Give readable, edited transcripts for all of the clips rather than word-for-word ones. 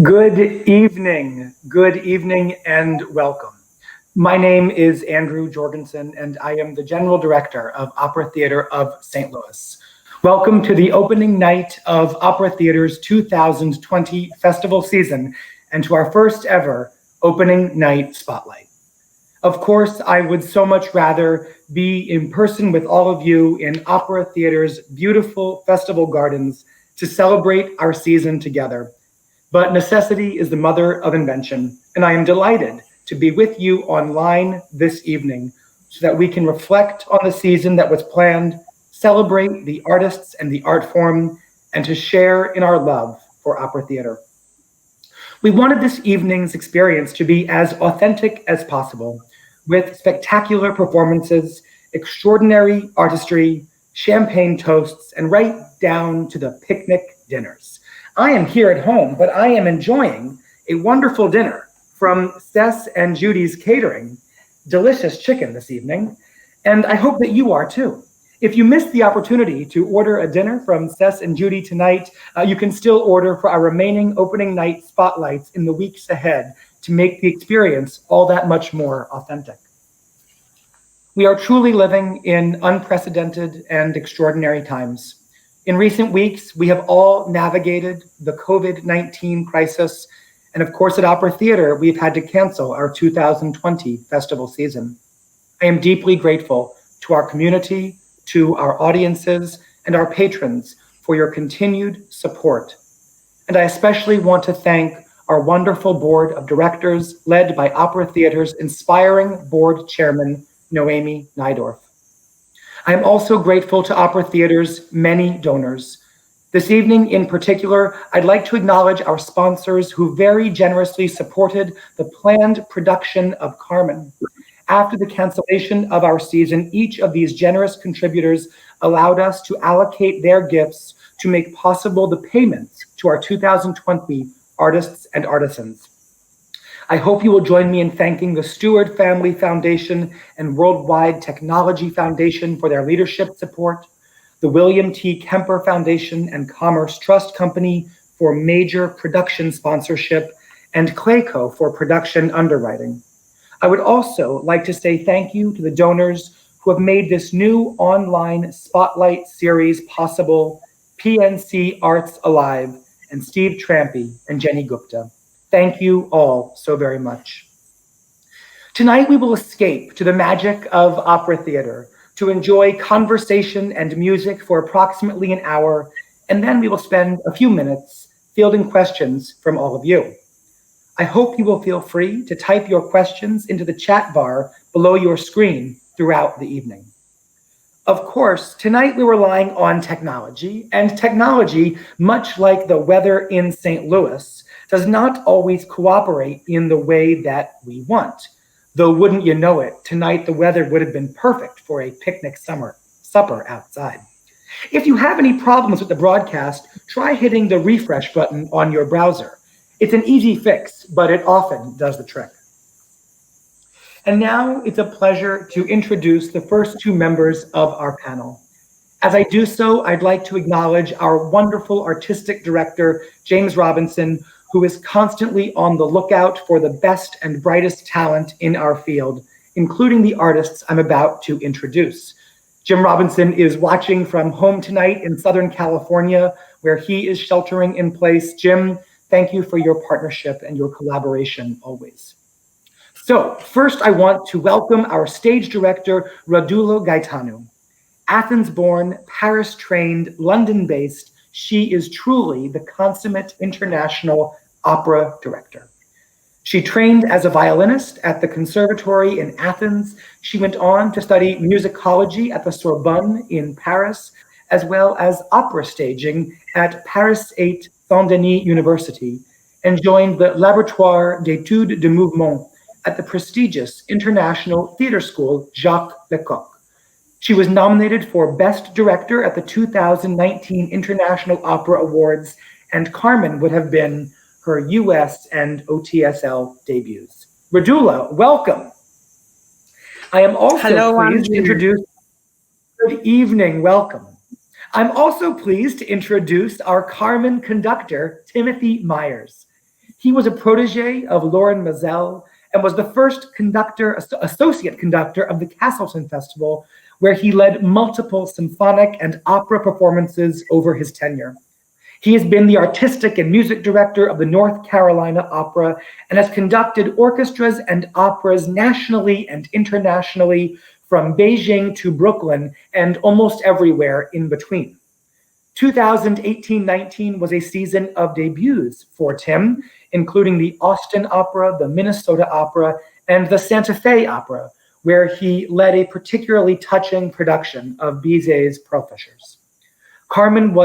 Good evening, and welcome. My name is Andrew Jorgensen, and I am the General Director of Opera Theater of St. Louis. Welcome to the opening night of Opera Theater's 2020 festival season, and to our first ever opening night spotlight. Of course, I would so much rather be in person with all of you in Opera Theater's beautiful festival gardens to celebrate our season together. But necessity is the mother of invention, and I am delighted to be with you online this evening so that we can reflect on the season that was planned, celebrate the artists and the art form, and to share in our love for opera theater. We wanted this evening's experience to be as authentic as possible, with spectacular performances, extraordinary artistry, champagne toasts, and right down to the picnic dinners. I am here at home, but I am enjoying a wonderful dinner from Cess and Judy's Catering. Delicious chicken this evening, and I hope that you are too. If you missed the opportunity to order a dinner from Cess and Judy tonight, you can still order for our remaining opening night spotlights in the weeks ahead to make the experience all that much more authentic. We are truly living in unprecedented and extraordinary times. In recent weeks, we have all navigated the COVID-19 crisis, and of course at Opera Theater, we've had to cancel our 2020 festival season. I am deeply grateful to our community, to our audiences, and our patrons for your continued support. And I especially want to thank our wonderful board of directors led by Opera Theater's inspiring board chairman, Noemi Nydorf. I am also grateful to Opera Theater's many donors. This evening in particular, I'd like to acknowledge our sponsors who very generously supported the planned production of Carmen. After the cancellation of our season, each of these generous contributors allowed us to allocate their gifts to make possible the payments to our 2020 artists and artisans. I hope you will join me in thanking the Stewart Family Foundation and Worldwide Technology Foundation for their leadership support, the William T. Kemper Foundation and Commerce Trust Company for major production sponsorship, and Clayco for production underwriting. I would also like to say thank you to the donors who have made this new online spotlight series possible, PNC Arts Alive, and Steve Trampy and Jenny Gupta. Thank you all so very much. Tonight we will escape to the magic of Opera Theater to enjoy conversation and music for approximately an hour, and then we will spend a few minutes fielding questions from all of you. I hope you will feel free to type your questions into the chat bar below your screen throughout the evening. Of course, tonight we're relying on technology, and technology, much like the weather in St. Louis, does not always cooperate in the way that we want. Though wouldn't you know it, tonight the weather would have been perfect for a picnic supper outside. If you have any problems with the broadcast, try hitting the refresh button on your browser. It's an easy fix, but it often does the trick. And now it's a pleasure to introduce the first two members of our panel. As I do so, I'd like to acknowledge our wonderful artistic director, James Robinson, who is constantly on the lookout for the best and brightest talent in our field, including the artists I'm about to introduce. Jim Robinson is watching from home tonight in Southern California, where he is sheltering in place. Jim, thank you for your partnership and your collaboration always. So first I want to welcome our stage director, Rodula Gaitanou. Athens-born, Paris-trained, London-based, she is truly the consummate international opera director. She trained as a violinist at the Conservatory in Athens. She went on to study musicology at the Sorbonne in Paris, as well as opera staging at Paris 8 Saint-Denis University, and joined the Laboratoire d'études de mouvement at the prestigious International Theatre School Jacques Lecoq. She was nominated for Best Director at the 2019 International Opera Awards, and Carmen would have been her US and OTSL debuts. Rodula, welcome. I am also pleased to introduce, good evening, welcome. I'm also pleased to introduce our Carmen conductor, Timothy Myers. He was a protege of Lauren Mazel and was the first associate conductor of the Castleton Festival, where he led multiple symphonic and opera performances over his tenure. He has been the artistic and music director of the North Carolina Opera and has conducted orchestras and operas nationally and internationally, from Beijing to Brooklyn and almost everywhere in between. 2018-19 was a season of debuts for Tim, including the Austin Opera, the Minnesota Opera, and the Santa Fe Opera, where he led a particularly touching production of Bizet's Pearl Fishers. Carmen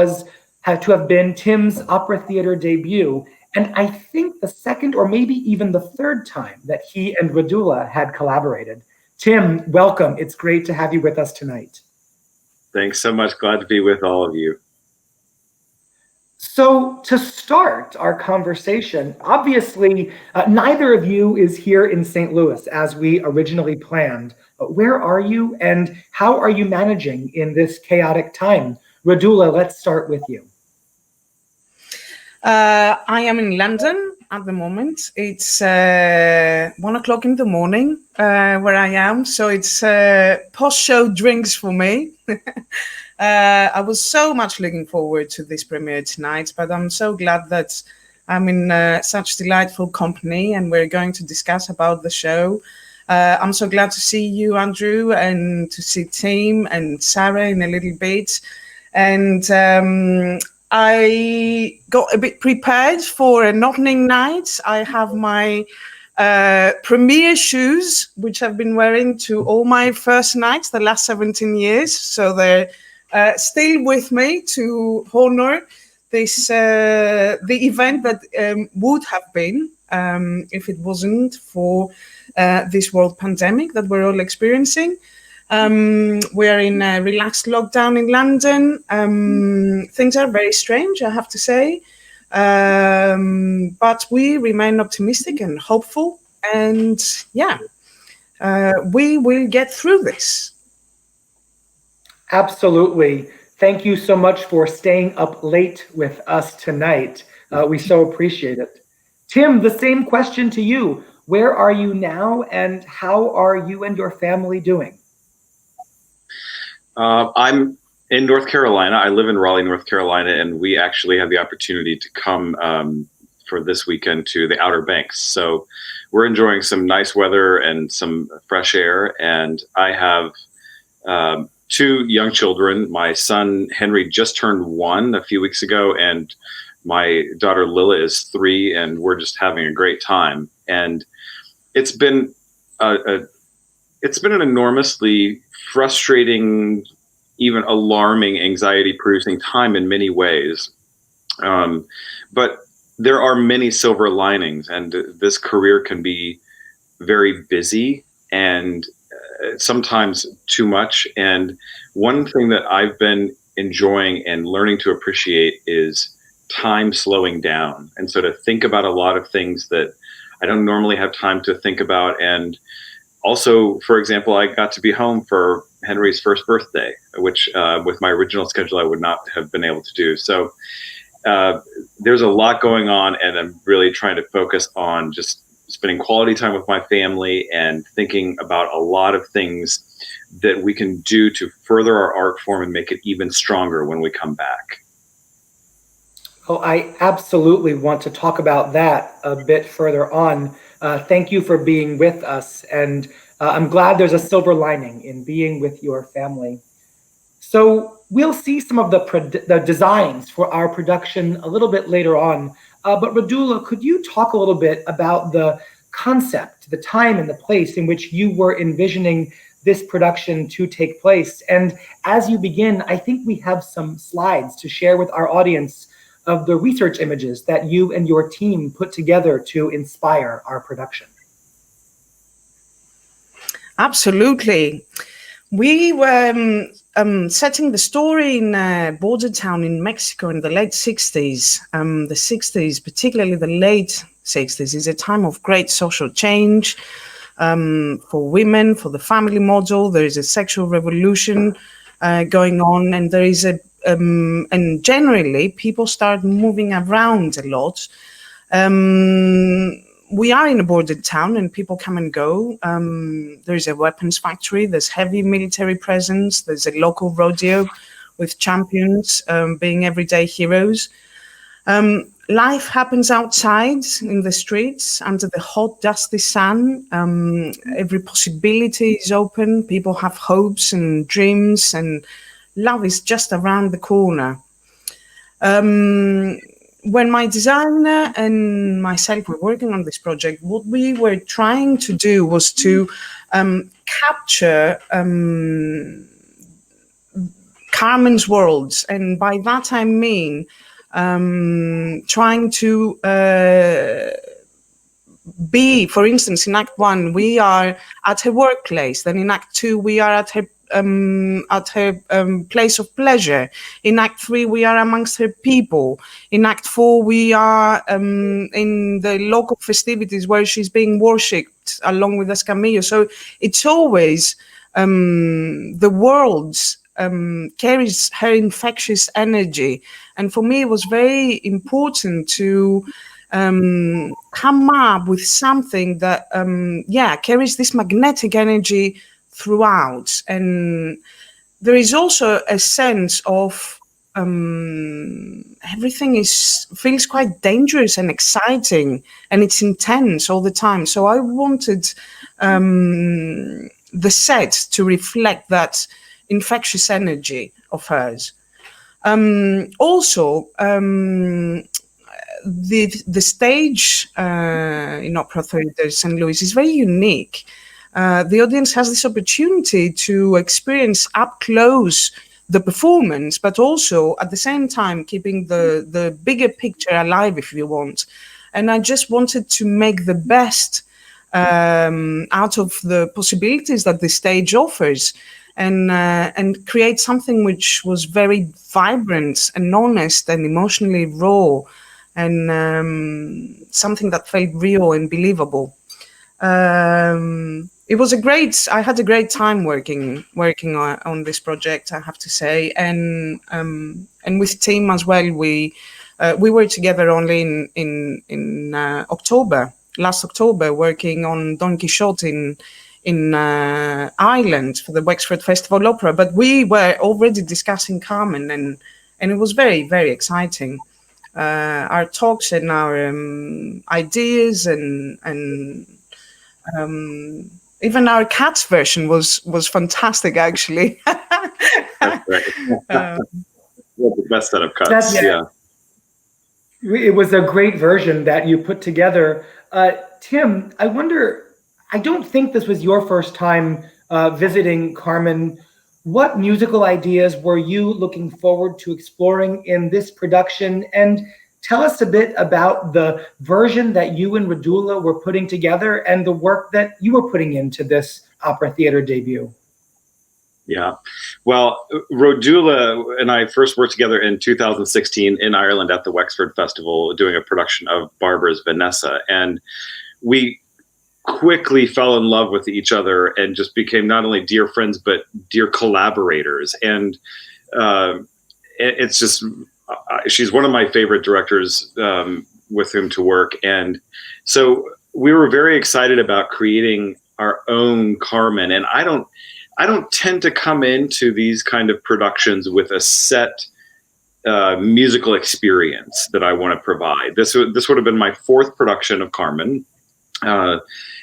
had to have been Tim's opera theater debut, and I think the second or maybe even the third time that he and Rodula had collaborated. Tim, welcome. It's great to have you with us tonight. Thanks so much. Glad to be with all of you. So to start our conversation, obviously, neither of you is here in St. Louis as we originally planned. Where are you and how are you managing in this chaotic time? Rodula, let's start with you. I am in London at the moment. It's 1 o'clock in the morning where I am. So it's post-show drinks for me. I was so much looking forward to this premiere tonight, but I'm so glad that I'm in such delightful company and we're going to discuss about the show. I'm so glad to see you, Andrew, and to see Tim and Sarah in a little bit. And I got a bit prepared for an opening night. I have my premiere shoes, which I've been wearing to all my first nights the last 17 years. So they're still with me to honor this the event that would have been if it wasn't for this world pandemic that we're all experiencing. We are in a relaxed lockdown in London. Things are very strange, I have to say, but we remain optimistic and hopeful, and we will get through this. Absolutely. Thank you so much for staying up late with us tonight. We so appreciate it. Tim, the same question to you. Where are you now and how are you and your family doing? I'm in North Carolina. I live in Raleigh, North Carolina, and we actually have the opportunity to come for this weekend to the Outer Banks. So we're enjoying some nice weather and some fresh air. And I have 2 young children. My son, Henry, just turned 1 a few weeks ago, and my daughter, Lila, is 3, and we're just having a great time. And it's been an enormously frustrating, even alarming, anxiety-producing time in many ways. But there are many silver linings, and this career can be very busy and sometimes too much. And one thing that I've been enjoying and learning to appreciate is time slowing down. And so to think about a lot of things that I don't normally have time to think about. And also, for example, I got to be home for Henry's first birthday, which with my original schedule, I would not have been able to do. So there's a lot going on, and I'm really trying to focus on just spending quality time with my family and thinking about a lot of things that we can do to further our art form and make it even stronger when we come back. Oh, I absolutely want to talk about that a bit further on. Thank you for being with us, and I'm glad there's a silver lining in being with your family. So we'll see some of the designs for our production a little bit later on. But Rodula, could you talk a little bit about the concept, the time and the place in which you were envisioning this production to take place? And as you begin, I think we have some slides to share with our audience of the research images that you and your team put together to inspire our production. Absolutely. We were setting the story in a border town in Mexico in the late 60s. The 60s, particularly the late 60s, is a time of great social change for women, for the family model. There is a sexual revolution going on, and there is and generally people start moving around a lot. We are in a bordered town and people come and go. There's a weapons factory, there's heavy military presence, there's a local rodeo with champions being everyday heroes. Life happens outside in the streets under the hot, dusty sun. Every possibility is open. People have hopes and dreams, and love is just around the corner. When my designer and myself were working on this project, what we were trying to do was to capture Carmen's worlds. And by that I mean trying to be, for instance, in Act 1, we are at her workplace. Then in Act 2, we are at her place of pleasure. In Act 3, we are amongst her people. In Act 4, we are in the local festivities where she's being worshipped along with Escamillo. So it's always the world's carries her infectious energy. And for me, it was very important to come up with something that, carries this magnetic energy throughout. And there is also a sense of everything feels quite dangerous and exciting, and it's intense all the time. So I wanted the set to reflect that infectious energy of hers. Also, the stage in Opera Theatre St. Louis is very unique. The audience has this opportunity to experience up close the performance, but also at the same time keeping the bigger picture alive, if you want. And I just wanted to make the best out of the possibilities that the stage offers, and create something which was very vibrant and honest and emotionally raw, and something that felt real and believable. It was I had a great time working on this project, I have to say, and with team as well. We were together only in October, last October, working on Don Quixote in Ireland for the Wexford Festival Opera, but we were already discussing Carmen, and it was very, very exciting. Our talks and our ideas and even our cat's version was fantastic, actually. That's right. The best set of cuts. Yeah. It was a great version that you put together. Tim, I wonder, I don't think this was your first time visiting Carmen. What musical ideas were you looking forward to exploring in this production? And tell us a bit about the version that you and Rodula were putting together and the work that you were putting into this opera theater debut. Yeah. Well, Rodula and I first worked together in 2016 in Ireland at the Wexford Festival, doing a production of Barbara's Vanessa. And we quickly fell in love with each other and just became not only dear friends, but dear collaborators. And it's just, she's one of my favorite directors with whom to work. And so we were very excited about creating our own Carmen. And I don't tend to come into these kind of productions with a set musical experience that I want to provide. This would have been my fourth production of Carmen.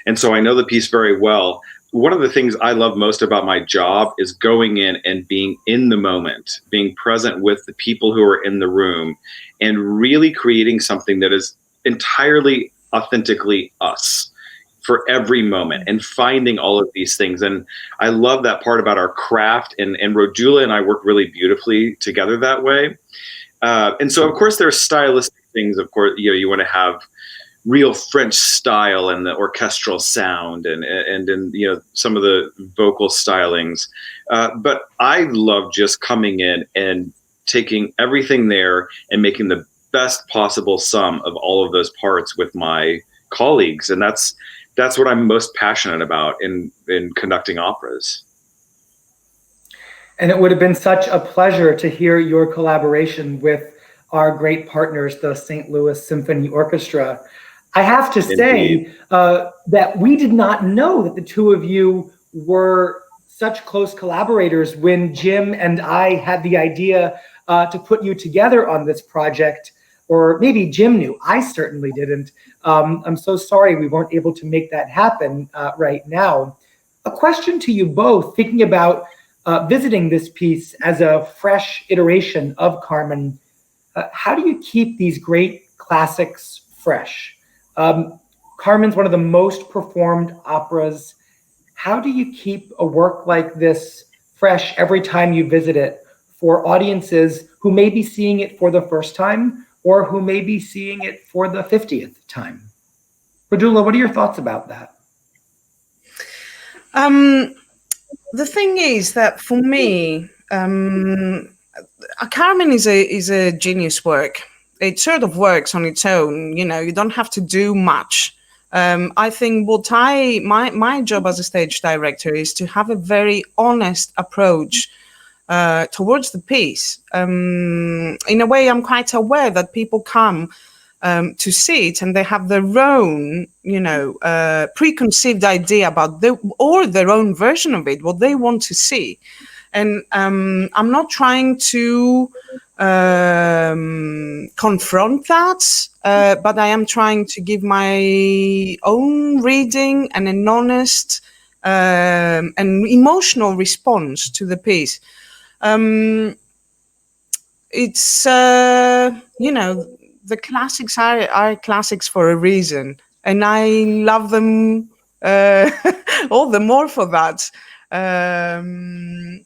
And so I know the piece very well. One of the things I love most about my job is going in and being in the moment, being present with the people who are in the room, and really creating something that is entirely authentically us for every moment, and finding all of these things. And I love that part about our craft, and Rodula and I work really beautifully together that way. And so, of course, there are stylistic things. Of course, you want to have real French style and the orchestral sound and some of the vocal stylings. But I love just coming in and taking everything there and making the best possible sum of all of those parts with my colleagues. And that's what I'm most passionate about in conducting operas. And it would have been such a pleasure to hear your collaboration with our great partners, the St. Louis Symphony Orchestra. I have to say that we did not know that the two of you were such close collaborators when Jim and I had the idea to put you together on this project. Or maybe Jim knew, I certainly didn't. I'm so sorry we weren't able to make that happen right now. A question to you both, thinking about visiting this piece as a fresh iteration of Carmen, how do you keep these great classics fresh? Carmen's one of the most performed operas. How do you keep a work like this fresh every time you visit it for audiences who may be seeing it for the first time or who may be seeing it for the 50th time? Rodula, what are your thoughts about that? The thing is that for me, Carmen is a genius work. It sort of works on its own. You know, you don't have to do much. I think my job as a stage director is to have a very honest approach towards the piece. In a way, I'm quite aware that people come to see it and they have their own, preconceived idea about their own version of it, what they want to see. And I'm not trying to confront that, but I am trying to give my own reading and an honest and emotional response to the piece. It's, the classics are classics for a reason, and I love them all the more for that. And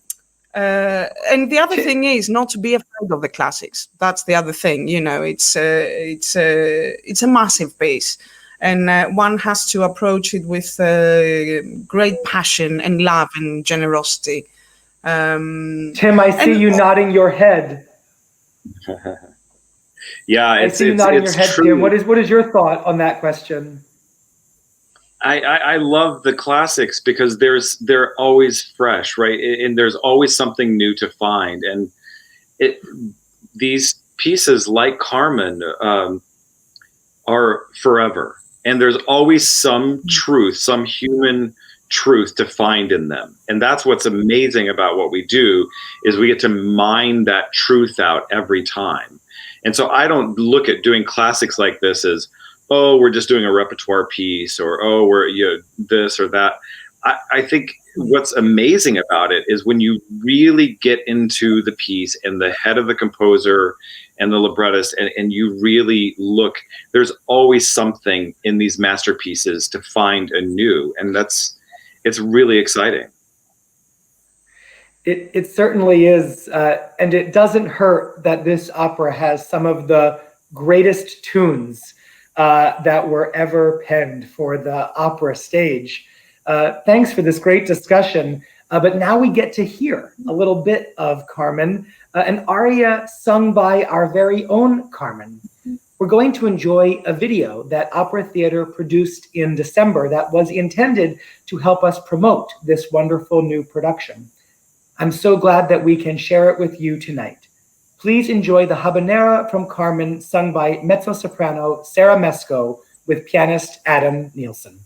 the other thing is not to be afraid of the classics. That's the other thing. You know, it's a massive piece, and one has to approach it with great passion and love and generosity. Tim, I see you nodding your head. Yeah, I see you nodding your head, Tim. What is your thought on that question? I love the classics because they're always fresh, right? And there's always something new to find. And these pieces like Carmen are forever. And there's always some truth, some human truth to find in them. And that's what's amazing about what we do, is we get to mine that truth out every time. And so I don't look at doing classics like this as, oh, we're just doing a repertoire piece, or, oh, we're this or that. I think what's amazing about it is when you really get into the piece and the head of the composer and the librettist, and you really look, there's always something in these masterpieces to find anew. And it's really exciting. It certainly is. And it doesn't hurt that this opera has some of the greatest tunes that were ever penned for the opera stage. Thanks for this great discussion. But now we get to hear a little bit of Carmen, an aria sung by our very own Carmen. We're going to enjoy a video that Opera Theater produced in December that was intended to help us promote this wonderful new production. I'm so glad that we can share it with you tonight. Please enjoy the habanera from Carmen, sung by mezzo-soprano Sarah Mesko with pianist Adam Nielsen.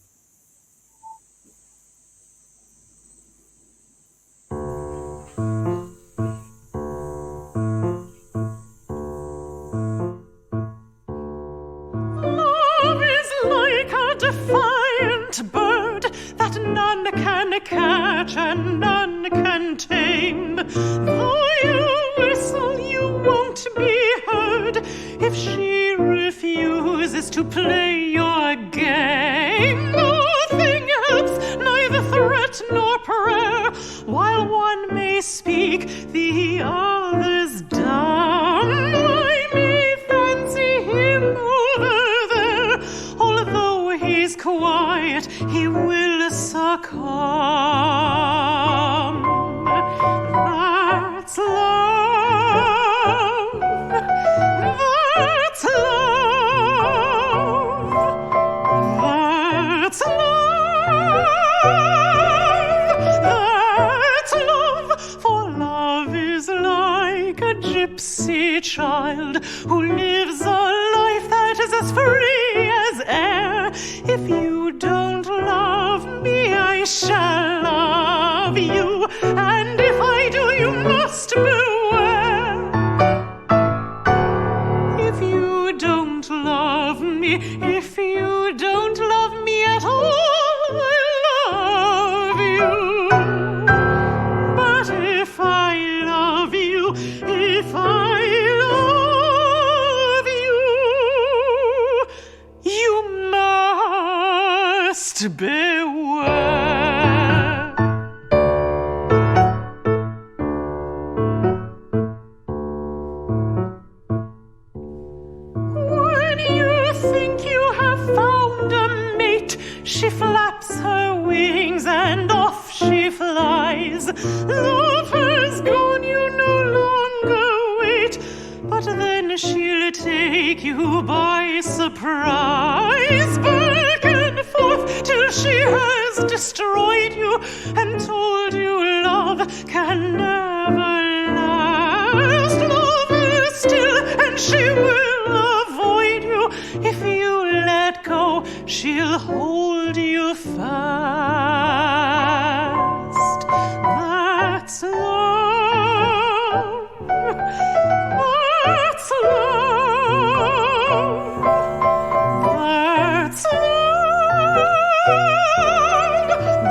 Love is like a defiant bird that none can catch and none can tame. Though you whistle, you won't be heard if she refuses to play your game. Nothing helps, neither threat nor prayer. While one may speak, the other's dumb. I may fancy him over there, although he's quiet, he will succumb. That's love. That's love. That's love. That's love. For love is like like a gypsy child who lives a life that is as free as air. If you don't love me, I shall love you, and if I do, you must beware. If you don't love me, if you don't love me at all, I love you. But if I love you, if I love you, you must beware. When you think you have found a mate, she flaps her wings and off she flies. Love has gone, you no longer wait, but then she'll take you by surprise. Back and forth till she has destroyed you and told you love can never last. Love is still and she will avoid you. If you let go, she'll hold you fast. That's love. That's love. That's love.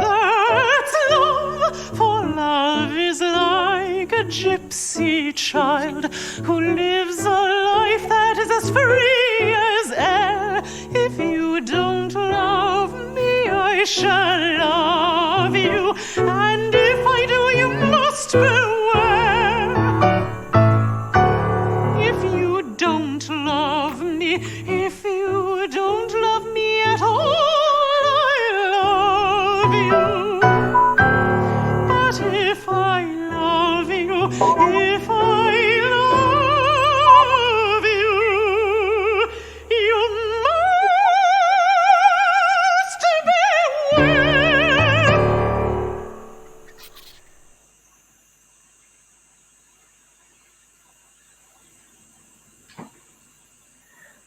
That's love. For love is like a gypsy child who lives a life that is as free as air. If you don't love me, I shall love you, and if I do, you must beware. If you don't love me, if you don't love me at all, I love you. But if I love you, if I love you, you must beware.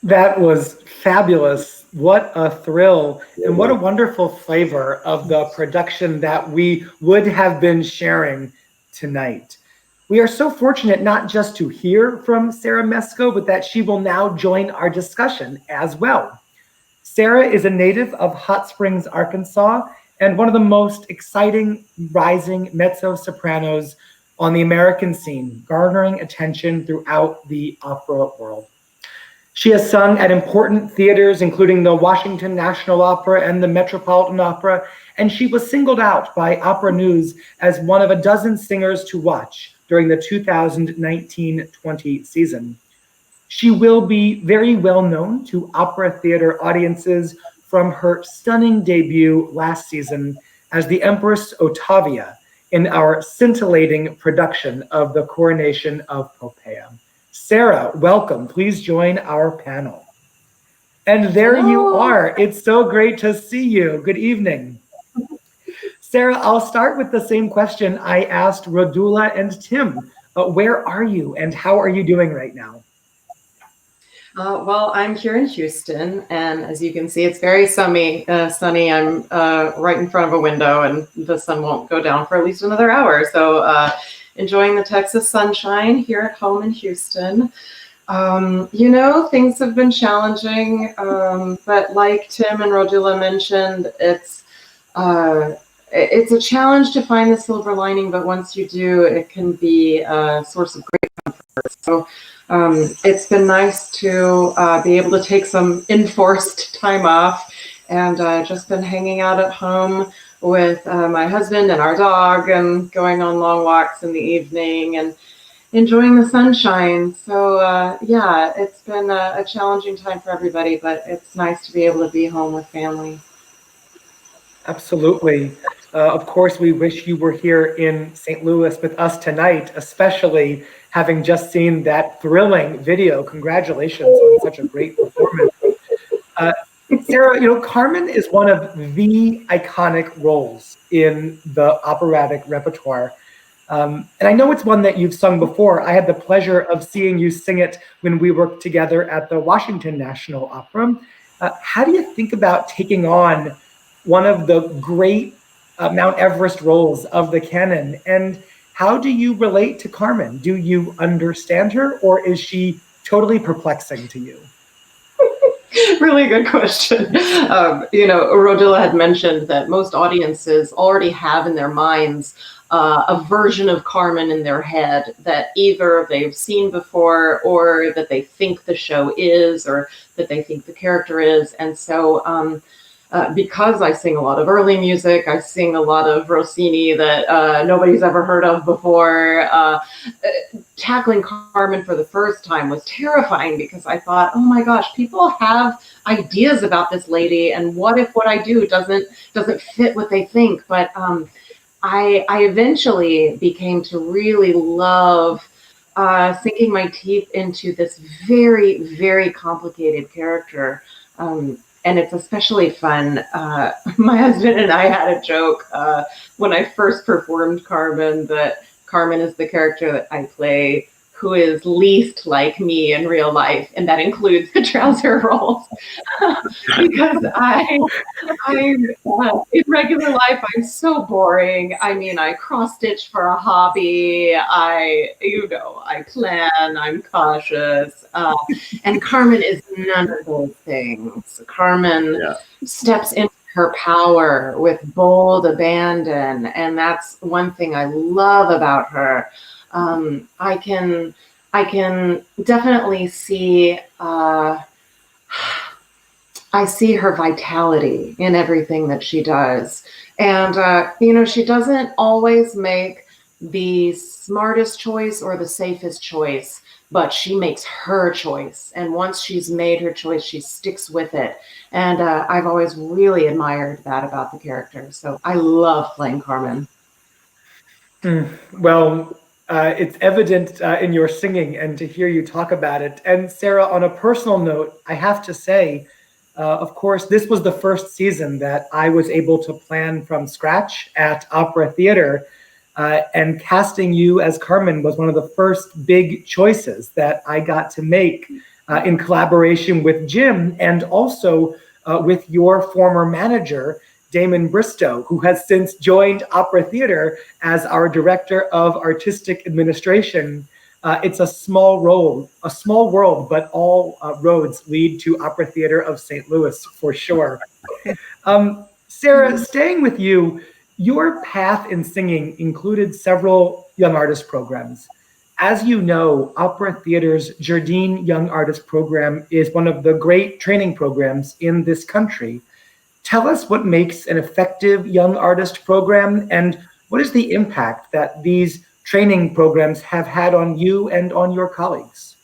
That was fabulous. What a thrill, and what a wonderful flavor of the production that we would have been sharing tonight. We are so fortunate not just to hear from Sarah Mesko, but that she will now join our discussion as well. Sarah is a native of Hot Springs, Arkansas, and one of the most exciting rising mezzo-sopranos on the American scene, garnering attention throughout the opera world. She has sung at important theaters, including the Washington National Opera and the Metropolitan Opera, and she was singled out by Opera News as one of a dozen singers to watch during the 2019-20 season. She will be very well known to opera theater audiences from her stunning debut last season as the Empress Ottavia in our scintillating production of The Coronation of Poppaea. Sarah, welcome. Please join our panel. And there you are. It's so great to see you. Good evening. Sarah, I'll start with the same question I asked Rodula and Tim. Where are you and how are you doing right now? Well, I'm here in Houston, and as you can see, it's very sunny. I'm right in front of a window, and the sun won't go down for at least another hour. So enjoying the Texas sunshine here at home in Houston. Things have been challenging, but like Tim and Rodula mentioned, it's a challenge to find the silver lining, but once you do, it can be a source of great comfort. So it's been nice to be able to take some enforced time off, and just been hanging out at home with my husband and our dog, and going on long walks in the evening and enjoying the sunshine. So it's been a challenging time for everybody, but it's nice to be able to be home with family. Absolutely. Of course, we wish you were here in St. Louis with us tonight, especially having just seen that thrilling video. Congratulations on such a great performance. Sarah, Carmen is one of the iconic roles in the operatic repertoire. And I know it's one that you've sung before. I had the pleasure of seeing you sing it when we worked together at the Washington National Opera. How do you think about taking on one of the great Mount Everest roles of the canon? And how do you relate to Carmen? Do you understand her, or is she totally perplexing to you? Really good question. Rodula had mentioned that most audiences already have in their minds a version of Carmen in their head that either they've seen before or that they think the show is or that they think the character is. And so because I sing a lot of early music, I sing a lot of Rossini that nobody's ever heard of before. Tackling Carmen for the first time was terrifying because I thought, oh my gosh, people have ideas about this lady, and what if what I do doesn't fit what they think? But I eventually became to really love sinking my teeth into this very, very complicated character. And it's especially fun. My husband and I had a joke when I first performed Carmen that Carmen is the character that I play who is least like me in real life, and that includes the trouser rolls. Because in regular life, I'm so boring. I mean, I cross stitch for a hobby. I plan. I'm cautious. And Carmen is none of those things. Carmen steps into her power with bold abandon, and that's one thing I love about her. I can definitely see. I see her vitality in everything that she does, and she doesn't always make the smartest choice or the safest choice, but she makes her choice. And once she's made her choice, she sticks with it. And I've always really admired that about the character. So I love playing Carmen. Well, it's evident in your singing and to hear you talk about it. And Sarah, on a personal note, I have to say, of course, this was the first season that I was able to plan from scratch at Opera Theater. And casting you as Carmen was one of the first big choices that I got to make in collaboration with Jim and also with your former manager, Damon Bristow, who has since joined Opera Theater as our Director of Artistic Administration. It's a small world, but all roads lead to Opera Theater of St. Louis for sure. Sarah, staying with you, your path in singing included several young artist programs. As you know, Opera Theater's Jardine Young Artist Program is one of the great training programs in this country. Tell us what makes an effective young artist program, and what is the impact that these training programs have had on you and on your colleagues?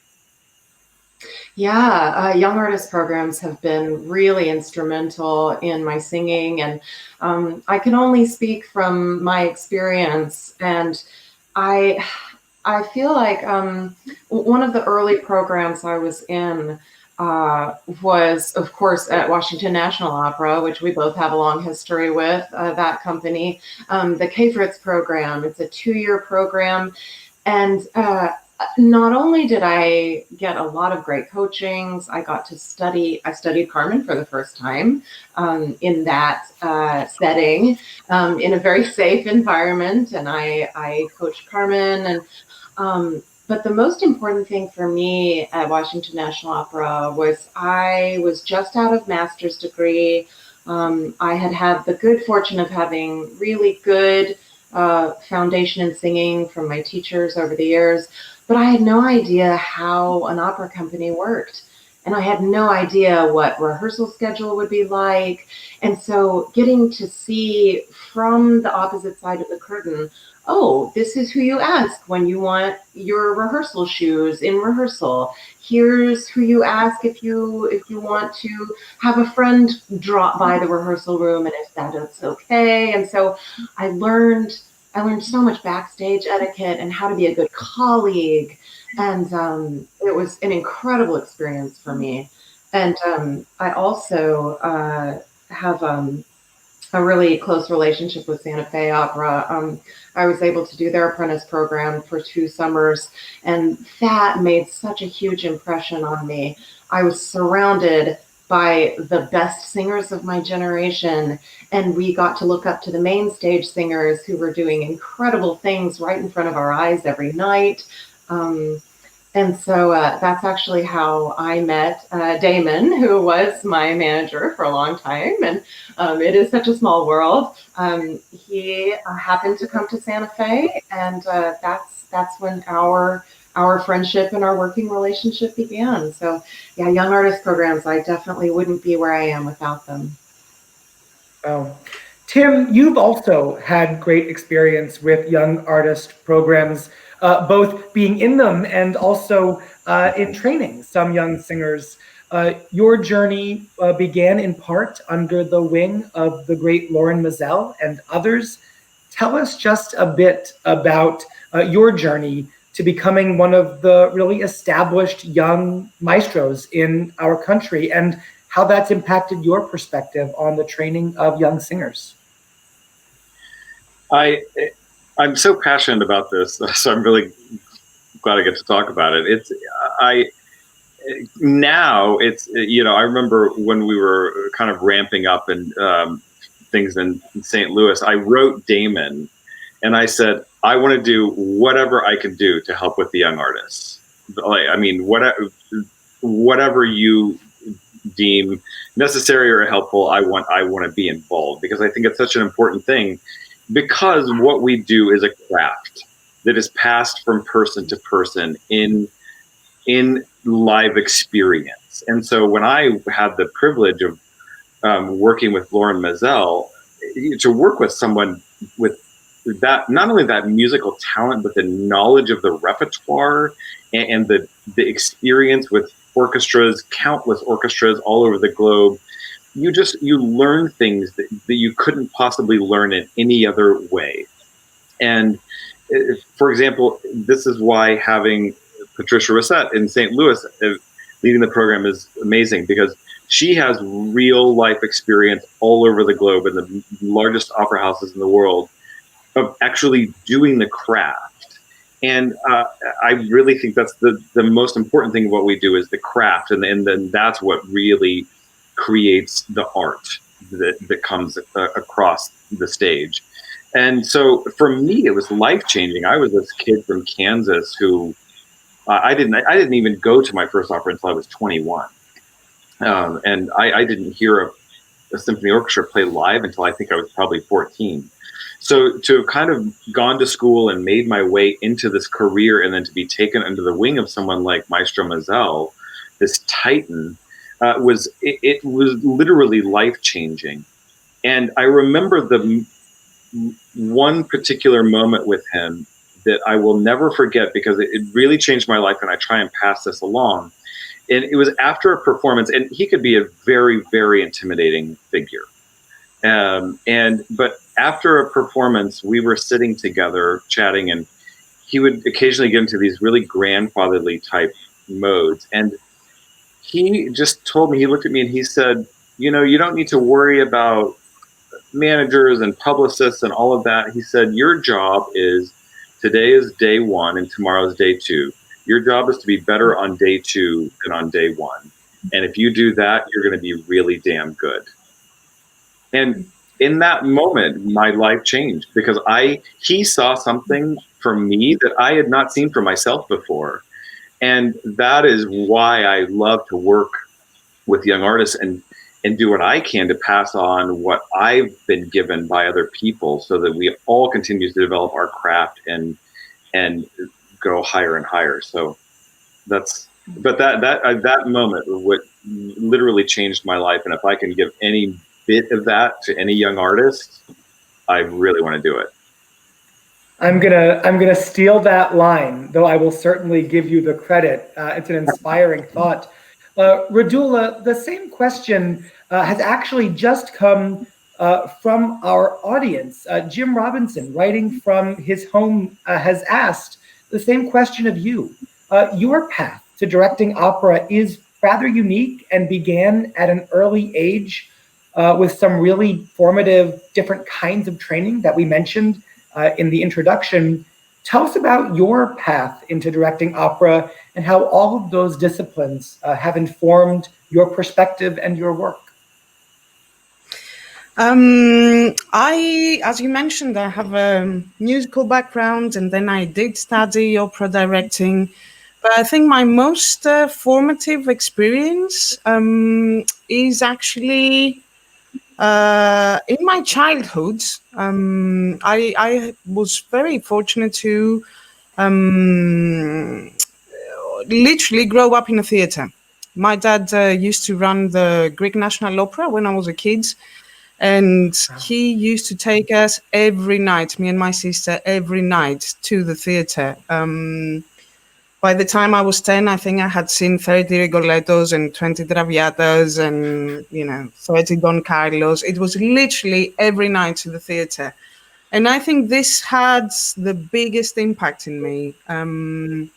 Yeah, young artist programs have been really instrumental in my singing, and I can only speak from my experience. And I feel like one of the early programs I was in was, of course, at Washington National Opera, which we both have a long history with, that company. The K-Fritz program, it's a 2-year program. And not only did I get a lot of great coachings, I studied Carmen for the first time in that setting, in a very safe environment. And I coached Carmen. But the most important thing for me at Washington National Opera was I was just out of master's degree. I had the good fortune of having really good foundation in singing from my teachers over the years, but I had no idea how an opera company worked. And I had no idea what rehearsal schedule would be like. And so getting to see from the opposite side of the curtain, oh, this is who you ask when you want your rehearsal shoes in rehearsal. Here's who you ask if you want to have a friend drop by the rehearsal room, and if that's okay. And so I learned so much backstage etiquette and how to be a good colleague. And it was an incredible experience for me. And I also have a really close relationship with Santa Fe Opera. I was able to do their apprentice program for 2 summers, and that made such a huge impression on me. I was surrounded by the best singers of my generation, and we got to look up to the main stage singers who were doing incredible things right in front of our eyes every night. And so that's actually how I met Damon, who was my manager for a long time. And it is such a small world. He happened to come to Santa Fe, and that's when our friendship and our working relationship began. So yeah, young artist programs, I definitely wouldn't be where I am without them. Oh. Tim, you've also had great experience with young artist programs, both being in them and also in training some young singers. Your journey began in part under the wing of the great Lorin Maazel and others. Tell us just a bit about your journey to becoming one of the really established young maestros in our country, and how that's impacted your perspective on the training of young singers. I'm so passionate about this, so I'm really glad I get to talk about it. Now I remember when we were kind of ramping up and things in St. Louis, I wrote Damon and I said, I want to do whatever I can do to help with the young artists. Whatever you deem necessary or helpful, I want to be involved, because I think it's such an important thing, because what we do is a craft that is passed from person to person in live experience. And so when I had the privilege of working with Lorin Maazel, to work with someone with that, not only that musical talent, but the knowledge of the repertoire and the experience with orchestras, countless orchestras all over the globe, you learn things that you couldn't possibly learn in any other way. And for example, this is why having Patricia Rissette in St. Louis leading the program is amazing, because she has real life experience all over the globe in the largest opera houses in the world of actually doing the craft. And I really think that's the most important thing of what we do is the craft. And then that's what really creates the art that comes across the stage. And so for me, it was life-changing. I was this kid from Kansas who I didn't even go to my first opera until I was 21. And I didn't hear a symphony orchestra play live until I think I was probably 14. So to have kind of gone to school and made my way into this career, and then to be taken under the wing of someone like Maestro Maazel, this titan, was literally life-changing. And I remember the one particular moment with him that I will never forget, because it really changed my life, and I try and pass this along. And it was after a performance, and he could be a very, very intimidating figure. But after a performance, we were sitting together chatting, and he would occasionally get into these really grandfatherly type modes. And he just told me, he looked at me and he said, you don't need to worry about managers and publicists and all of that. He said, your job is, today is day 1 and tomorrow is day 2. Your job is to be better on day 2 than on day 1. And if you do that, you're going to be really damn good. And in that moment, my life changed, because he saw something from me that I had not seen for myself before. And that is why I love to work with young artists and do what I can to pass on what I've been given by other people, so that we all continue to develop our craft and go higher and higher. So that moment what literally changed my life. And if I can give any bit of that to any young artist, I really want to do it. I'm gonna steal that line, though I will certainly give you the credit. It's an inspiring thought. Rodula, the same question has actually just come from our audience. Jim Robinson, writing from his home, has asked the same question of you. Your path to directing opera is rather unique and began at an early age. with some really formative different kinds of training that we mentioned in the introduction. Tell us about your path into directing opera and how all of those disciplines have informed your perspective and your work. As you mentioned, I have a musical background, and then I did study opera directing. But I think my most formative experience is actually in my childhood. I was very fortunate to literally grow up in a theatre. My dad used to run the Greek National Opera when I was a kid. And he used to take us every night, me and my sister, every night to the theatre. By the time I was 10, I think I had seen 30 Rigolettos and 20 Traviatas and, 30 Don Carlos. It was literally every night to the theatre. And I think this had the biggest impact in me. And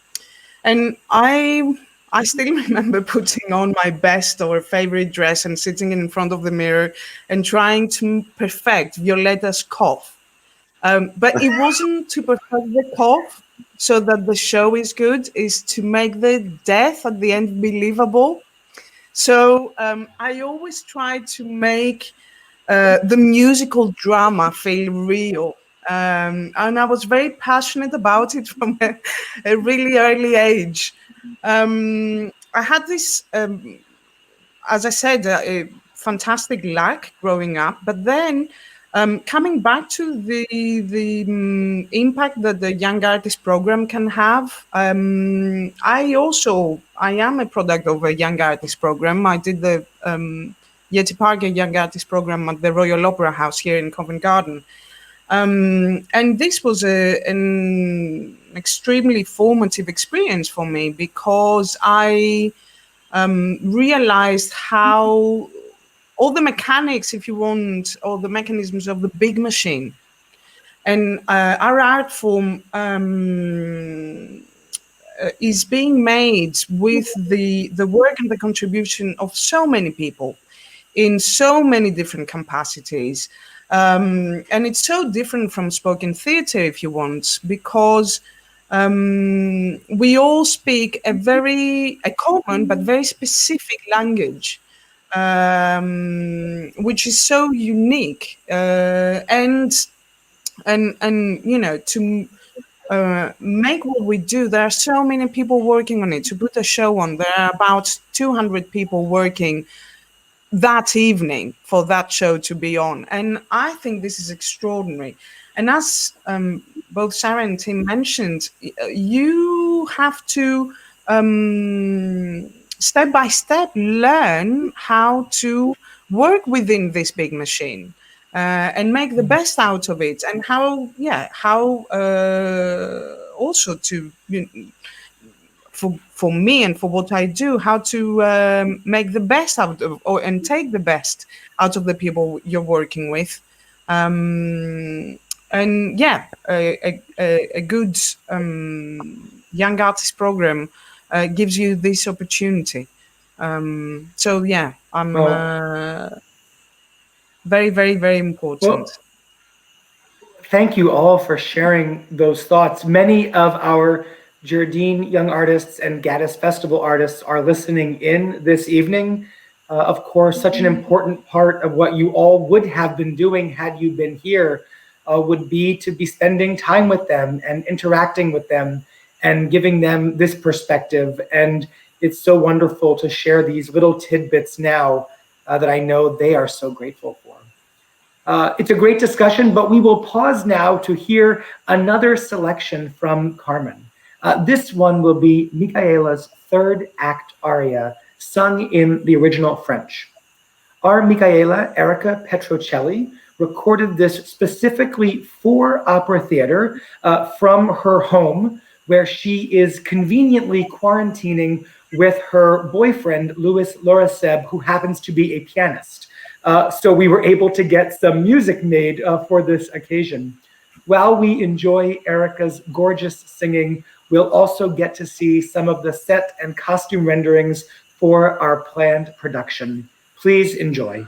I still remember putting on my best or favorite dress and sitting in front of the mirror and trying to perfect Violetta's cough. But it wasn't to perfect the cough so that the show is good, is to make the death at the end believable. So I always try to make the musical drama feel real. And I was very passionate about it from a really early age. I had this, as I said, a fantastic luck growing up, but then coming back to the impact that the Young Artist Program can have, I am a product of a Young Artist Program. I did the Yeti Parker Young Artist Program at the Royal Opera House here in Covent Garden. And this was an extremely formative experience for me because I realized how all the mechanics, if you want, all the mechanisms of the big machine. And our art form is being made with the work and the contribution of so many people in so many different capacities. And it's so different from spoken theater, if you want, because we all speak a common but very specific language, which is so unique. And to make what we do, there are so many people working on it. To put a show on, there are about 200 people working that evening for that show to be on. And I think this is extraordinary. And as both Sarah and Tim mentioned, you have to step by step learn how to work within this big machine and make the best out of it, and how also to for me and for what I do, how to make the best out of, and take the best out of the people you're working with. And a good young artist program gives you this opportunity. I'm very, very, very important. Well, thank you all for sharing those thoughts. Many of our Jardine Young Artists and Gaddis Festival artists are listening in this evening. Of course, such an important part of what you all would have been doing had you been here would be to be spending time with them and interacting with them and giving them this perspective. And it's so wonderful to share these little tidbits now that I know they are so grateful for. It's a great discussion, but we will pause now to hear another selection from Carmen. This one will be Michaela's third act aria, sung in the original French. Our Michaela, Erica Petrocelli, recorded this specifically for opera theater from her home, where she is conveniently quarantining with her boyfriend, Louis Loreseb, who happens to be a pianist. So we were able to get some music made for this occasion. While we enjoy Erica's gorgeous singing, we'll also get to see some of the set and costume renderings for our planned production. Please enjoy.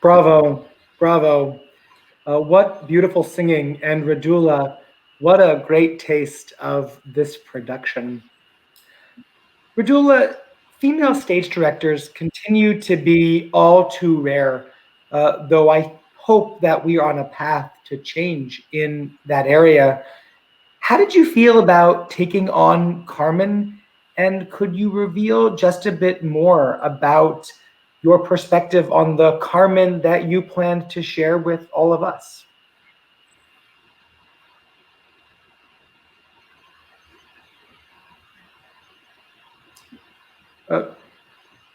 Bravo, bravo. What beautiful singing. And Rodula, what a great taste of this production. Rodula, female stage directors continue to be all too rare, though I hope that we are on a path to change in that area. How did you feel about taking on Carmen? And could you reveal just a bit more about your perspective on the Carmen that you planned to share with all of us?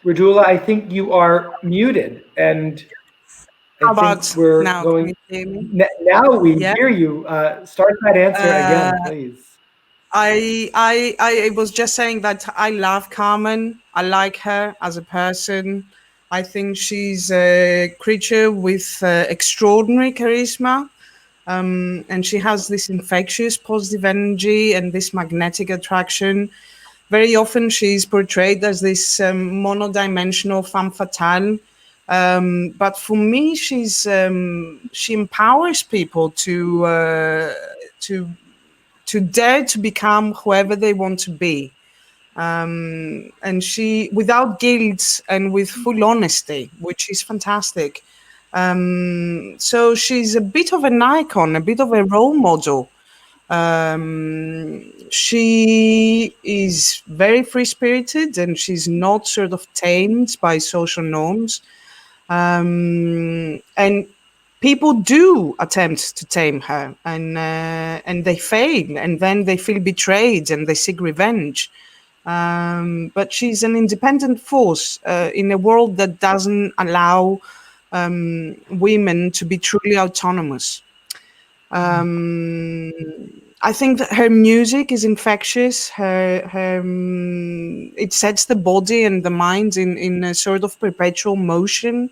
Rodula, I think you are muted, and How I think about we're now? Can going. you hear me? Now we Yeah. hear you. Start that answer Uh, again, please. I was just saying that I love Carmen. I like her as a person. I think she's a creature with extraordinary charisma. And she has this infectious positive energy and this magnetic attraction. Very often she's portrayed as this monodimensional femme fatale. But for me, she empowers people to to dare to become whoever they want to be. And she, without guilt and with full honesty, which is fantastic. So she's a bit of an icon, a bit of a role model. She is very free spirited and she's not sort of tamed by social norms. And people do attempt to tame her, and they fail, and then they feel betrayed and they seek revenge. But she's an independent force in a world that doesn't allow women to be truly autonomous. I think that her music is infectious. It sets the body and the mind in a sort of perpetual motion.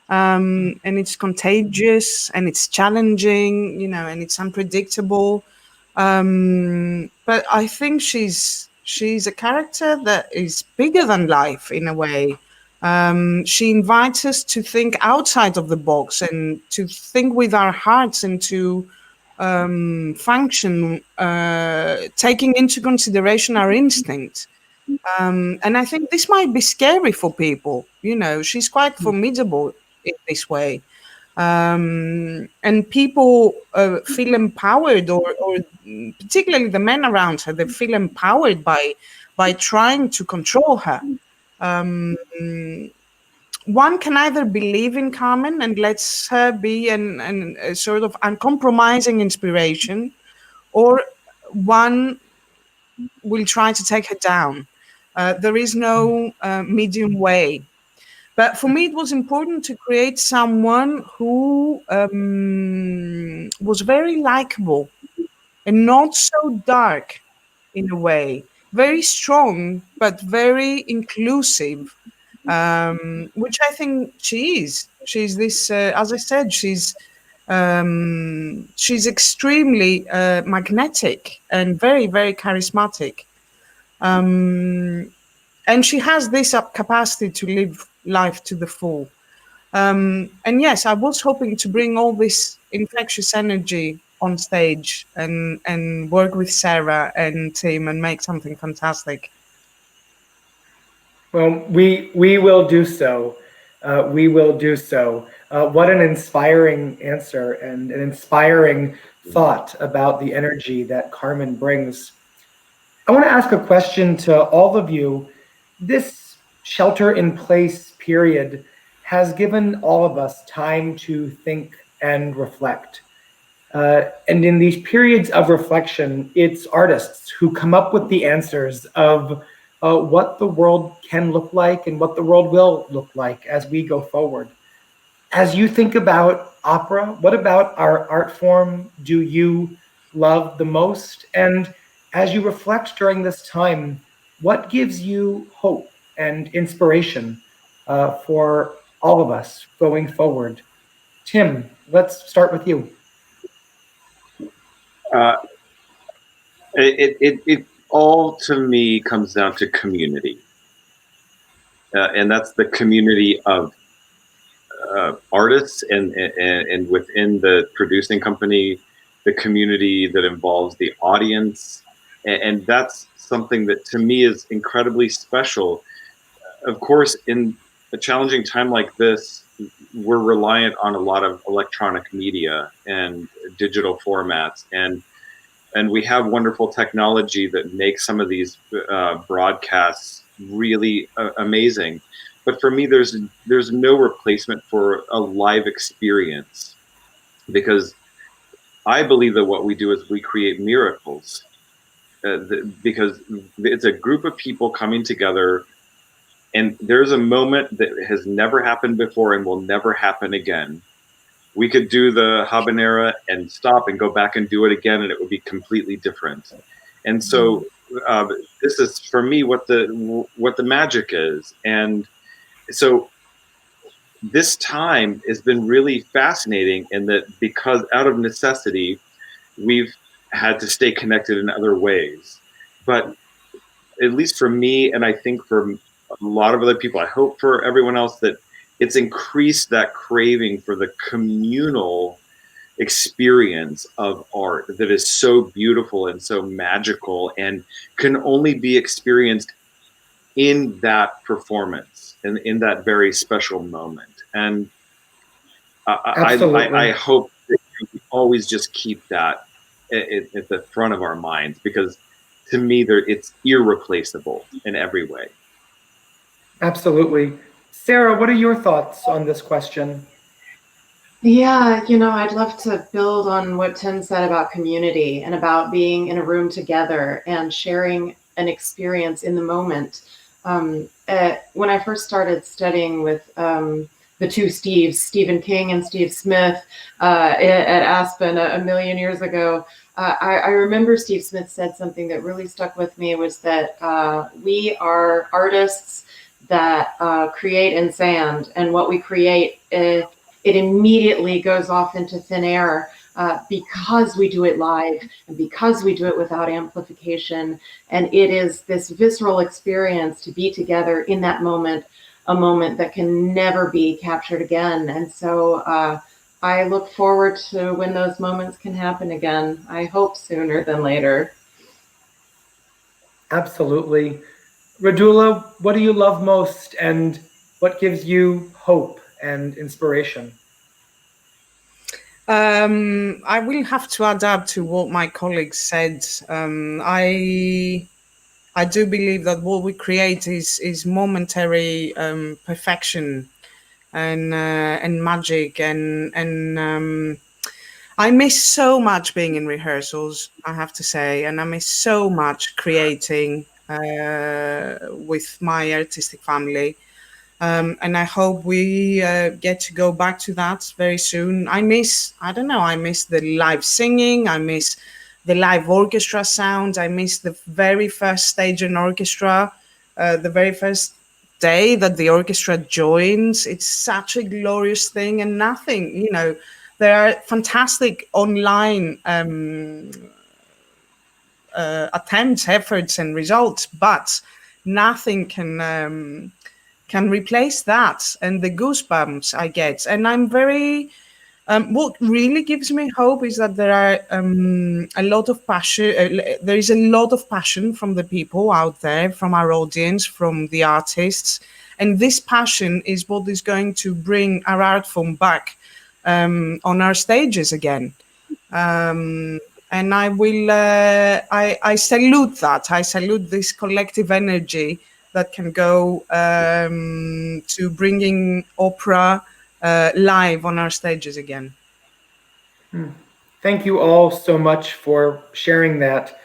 And it's contagious and it's challenging, and it's unpredictable. But I think she's a character that is bigger than life in a way. She invites us to think outside of the box and to think with our hearts and to function, taking into consideration our instinct. And I think this might be scary for people. She's quite formidable in this way. And people feel empowered, or particularly the men around her, they feel empowered by trying to control her. Um, One can either believe in Carmen and lets her be a sort of uncompromising inspiration, or one will try to take her down. There is no medium way. But for me, it was important to create someone who was very likable and not so dark in a way. Very strong, but very inclusive, which I think she is. She's this, as I said, she's extremely magnetic and very, very charismatic. And she has this capacity to live life to the full. And yes, I was hoping to bring all this infectious energy on stage and work with Sarah and Tim and make something fantastic. Well, we will do so. We will do so. What an inspiring answer and an inspiring thought about the energy that Carmen brings. I want to ask a question to all of you. This shelter in place period has given all of us time to think and reflect. And in these periods of reflection, it's artists who come up with the answers of what the world can look like and what the world will look like as we go forward. As you think about opera, what about our art form do you love the most? And as you reflect during this time, what gives you hope and inspiration for all of us going forward? Tim, let's start with you. It all to me comes down to community, and that's the community of artists and within the producing company, the community that involves the audience. And that's something that to me is incredibly special. Of course, in a challenging time like this, we're reliant on a lot of electronic media and digital formats, and we have wonderful technology that makes some of these broadcasts really amazing. But for me, there's no replacement for a live experience, because I believe that what we do is we create miracles, because it's a group of people coming together, and there's a moment that has never happened before and will never happen again. We could do the habanera and stop and go back and do it again, and it would be completely different. And so this is, for me, what the magic is. And so this time has been really fascinating in that, because out of necessity, we've had to stay connected in other ways. But at least for me, and I think for a lot of other people, I hope for everyone else, that it's increased that craving for the communal experience of art that is so beautiful and so magical and can only be experienced in that performance and in that very special moment. And I hope that we always just keep that at the front of our minds, because to me, it's irreplaceable in every way. Absolutely. Sarah, what are your thoughts on this question? Yeah, I'd love to build on what Tim said about community and about being in a room together and sharing an experience in the moment. When I first started studying with the two Steves, Stephen King and Steve Smith, at Aspen a million years ago, I remember Steve Smith said something that really stuck with me, was that we are artists that create in sand, and what we create, it immediately goes off into thin air because we do it live and because we do it without amplification. And it is this visceral experience to be together in that moment, a moment that can never be captured again. And so I look forward to when those moments can happen again. I hope sooner than later. Absolutely. Rodula, what do you love most, and what gives you hope and inspiration? I will have to adapt to what my colleagues said. I do believe that what we create is momentary perfection and magic, and I miss so much being in rehearsals, I have to say, and I miss so much creating with my artistic family. And I hope we get to go back to that very soon. I miss the live singing. I miss the live orchestra sound. I miss the very first stage in orchestra, the very first day that the orchestra joins. It's such a glorious thing, and nothing, there are fantastic online attempts, efforts, and results, but nothing can replace that and the goosebumps I get. And I'm very, what really gives me hope is that there are a lot of passion. There is a lot of passion from the people out there, from our audience, from the artists. And this passion is what is going to bring our art form back on our stages again. And I will, I salute that. I salute this collective energy that can go to bringing opera live on our stages again. Thank you all so much for sharing that.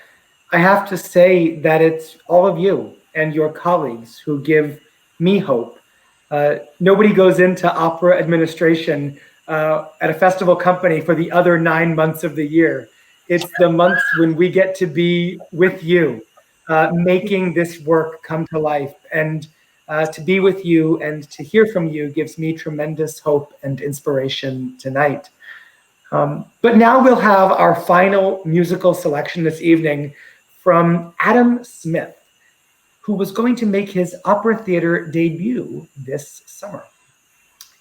I have to say that it's all of you and your colleagues who give me hope. Nobody goes into opera administration at a festival company for the other 9 months of the year. It's the months when we get to be with you, making this work come to life. And to be with you and to hear from you gives me tremendous hope and inspiration tonight. But now we'll have our final musical selection this evening from Adam Smith, who was going to make his opera theater debut this summer.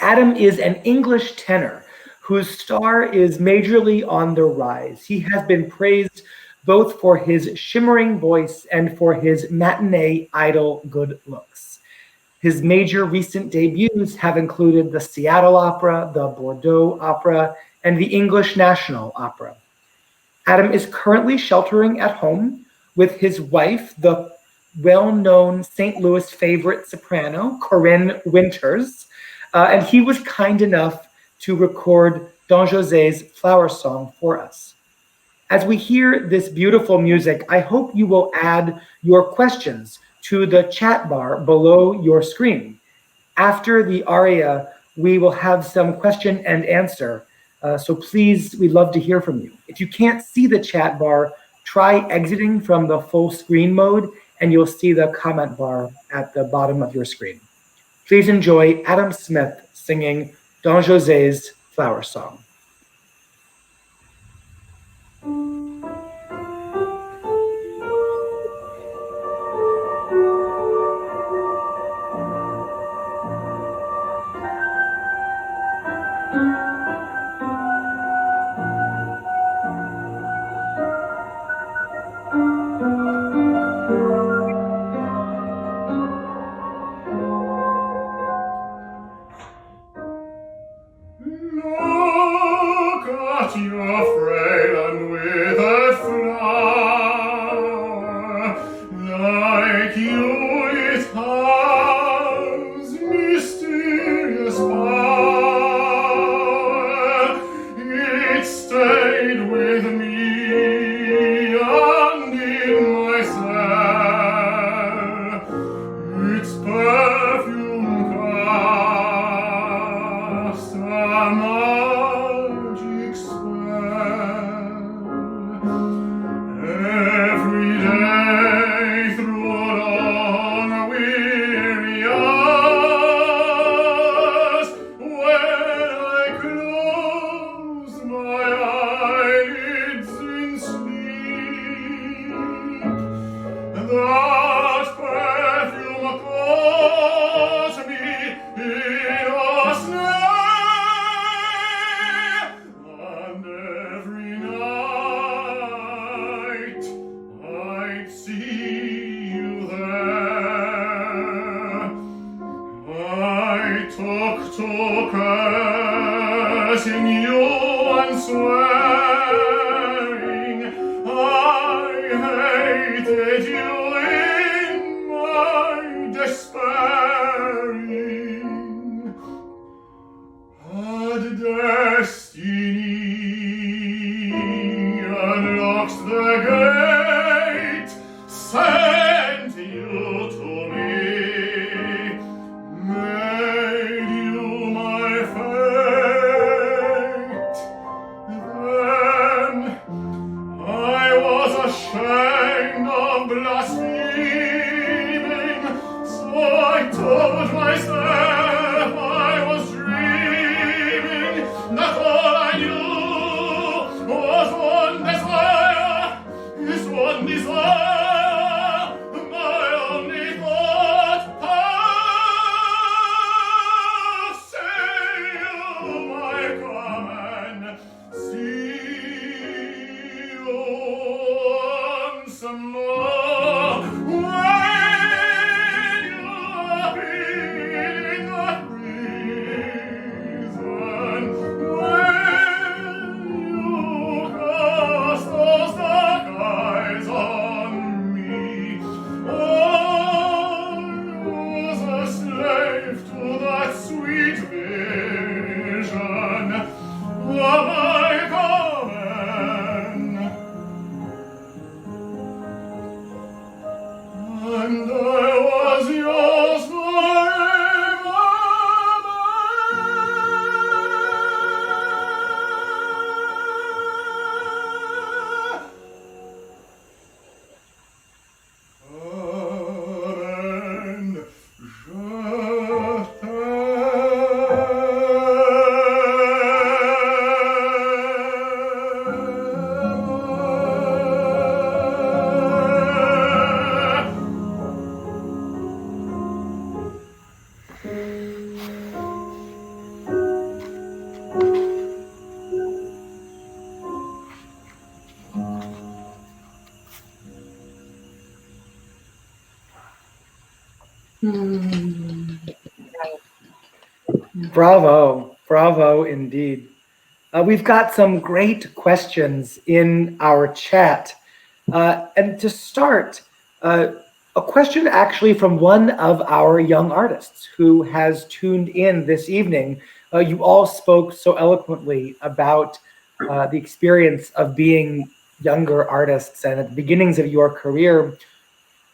Adam is an English tenor whose star is majorly on the rise. He has been praised both for his shimmering voice and for his matinee idol good looks. His major recent debuts have included the Seattle Opera, the Bordeaux Opera, and the English National Opera. Adam is currently sheltering at home with his wife, the well-known St. Louis favorite soprano, Corinne Winters, and he was kind enough to record Don José's Flower Song for us. As we hear this beautiful music, I hope you will add your questions to the chat bar below your screen. After the aria, we will have some question and answer, so please, we'd love to hear from you. If you can't see the chat bar, try exiting from the full screen mode and you'll see the comment bar at the bottom of your screen. Please enjoy Adam Smith singing Don José's Flower Song. Hmm. Bravo, bravo indeed. We've got some great questions in our chat. And to start, a question actually from one of our young artists who has tuned in this evening. You all spoke so eloquently about the experience of being younger artists and at the beginnings of your career.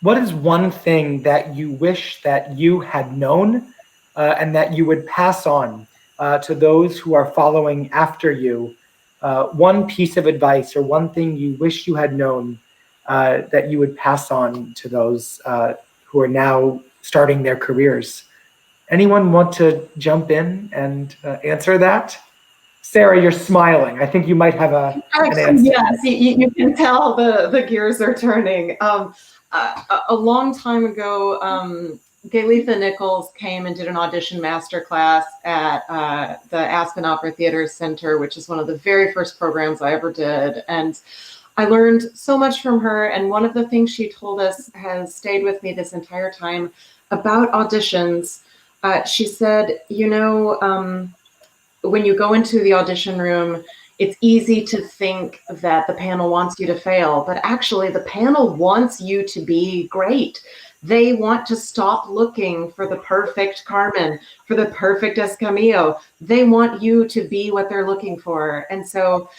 What is one thing that you wish that you had known and that you would pass on to those who are following after you? One piece of advice or one thing you wish you had known that you would pass on to those who are now starting their careers. Anyone want to jump in and answer that? Sarah, you're smiling. I think you might have an answer. Yes, you can tell the gears are turning. A long time ago, Galitha Nichols came and did an audition masterclass at the Aspen Opera Theater Center, which is one of the very first programs I ever did. And I learned so much from her. And one of the things she told us has stayed with me this entire time about auditions. She said, when you go into the audition room, it's easy to think that the panel wants you to fail, but actually the panel wants you to be great. They want to stop looking for the perfect Carmen, for the perfect Escamillo. They want you to be what they're looking for. And so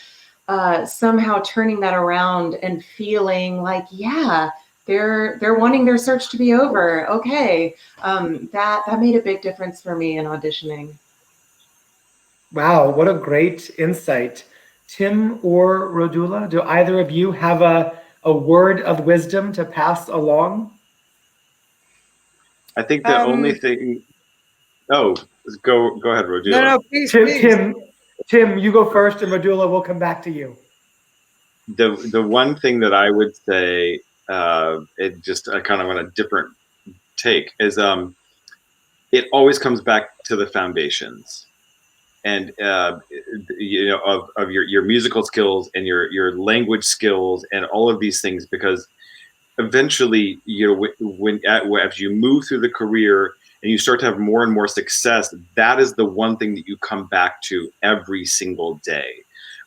somehow turning that around and feeling like, yeah, they're wanting their search to be over. Okay, that made a big difference for me in auditioning. Wow, what a great insight. Tim or Rodula, do either of you have a word of wisdom to pass along? I think the only thing. Oh, go ahead, Rodula. No, please, Tim, you go first, and Rodula, we'll come back to you. The one thing that I would say, it just kind of on a different take, is it always comes back to the foundations, and of your musical skills and your language skills and all of these things, because eventually, as you move through the career and you start to have more and more success, that is the one thing that you come back to every single day.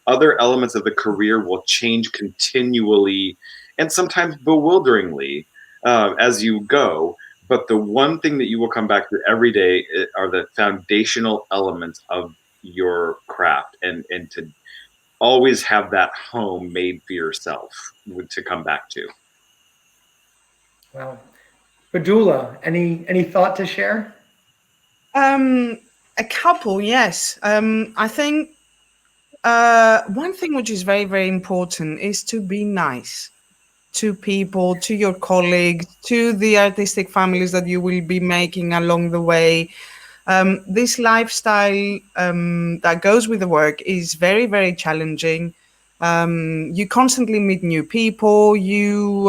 Other elements of the career will change continually and sometimes bewilderingly as you go. But the one thing that you will come back to every day are the foundational elements of your craft, and to always have that home made for yourself to come back to. Wow. Rodula, any thought to share? A couple, yes. I think one thing which is very, very important is to be nice to people, to your colleagues, to the artistic families that you will be making along the way. This lifestyle that goes with the work is very, very challenging. You constantly meet new people, you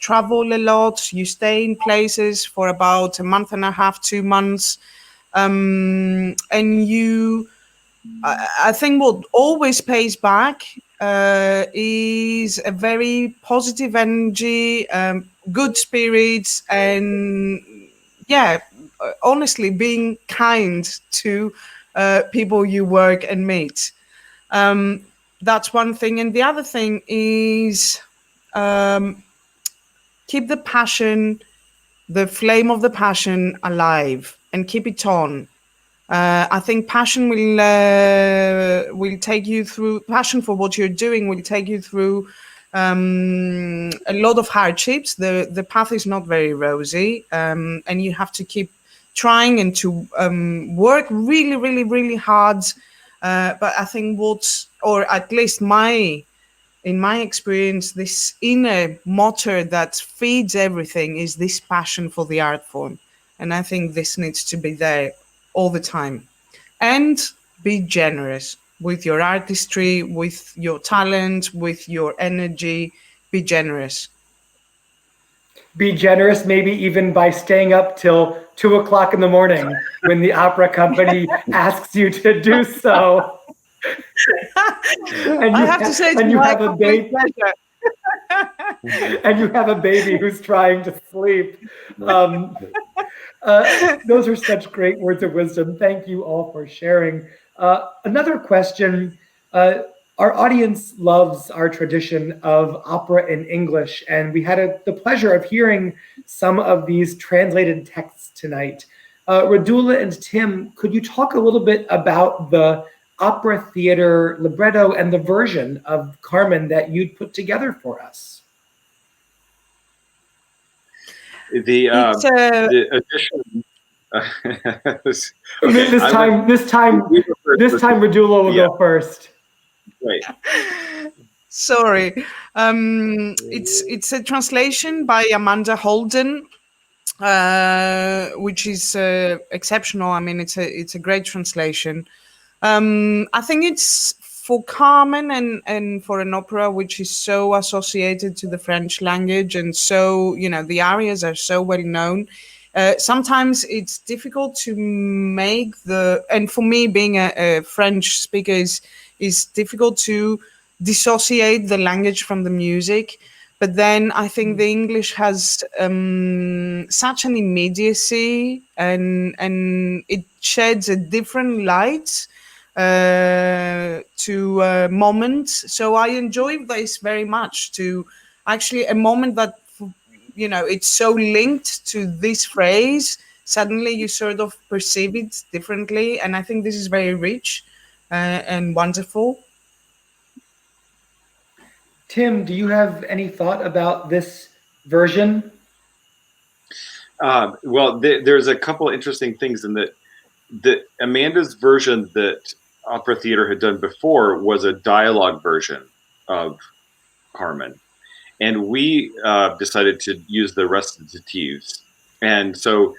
travel a lot, you stay in places for about a month and a half, 2 months. And I think what always pays back is a very positive energy, good spirits, and honestly, being kind to people you work and meet. That's one thing. And the other thing is keep the passion, the flame of the passion alive, and keep it on. I think passion will take you through. Passion for what you're doing will take you through a lot of hardships. The path is not very rosy, and you have to keep trying and to work really, really, really hard. But I think or at least in my experience, this inner motor that feeds everything is this passion for the art form, and I think this needs to be there all the time. And be generous with your artistry, with your talent, with your energy. Be generous. Be generous, maybe even by staying up till 2 o'clock in the morning when the opera company asks you to do so. And I have to say, it's my complete pleasure. and you have a baby who's trying to sleep. Those are such great words of wisdom. Thank you all for sharing. Another question. Our audience loves our tradition of opera in English, and we had the pleasure of hearing some of these translated texts tonight. Rodula and Tim, could you talk a little bit about the opera theater libretto and the version of Carmen that you'd put together for us? The addition. Okay, this time, Rodula will go first. Right. Sorry, it's a translation by Amanda Holden, which is exceptional. I mean, it's a great translation. I think it's for Carmen and for an opera which is so associated to the French language, and so, you know, the arias are so well known. Sometimes it's difficult to make and for me, being a French speaker, is difficult to dissociate the language from the music. But then I think the English has such an immediacy, and it sheds a different light to moments. So I enjoy this very much, to actually a moment that, you know, it's so linked to this phrase, suddenly you sort of perceive it differently. And I think this is very rich and wonderful. Tim, do you have any thought about this version? Well, there's a couple interesting things in that. Amanda's version that Opera Theater had done before was a dialogue version of Carmen, and we decided to use the recitatives, and so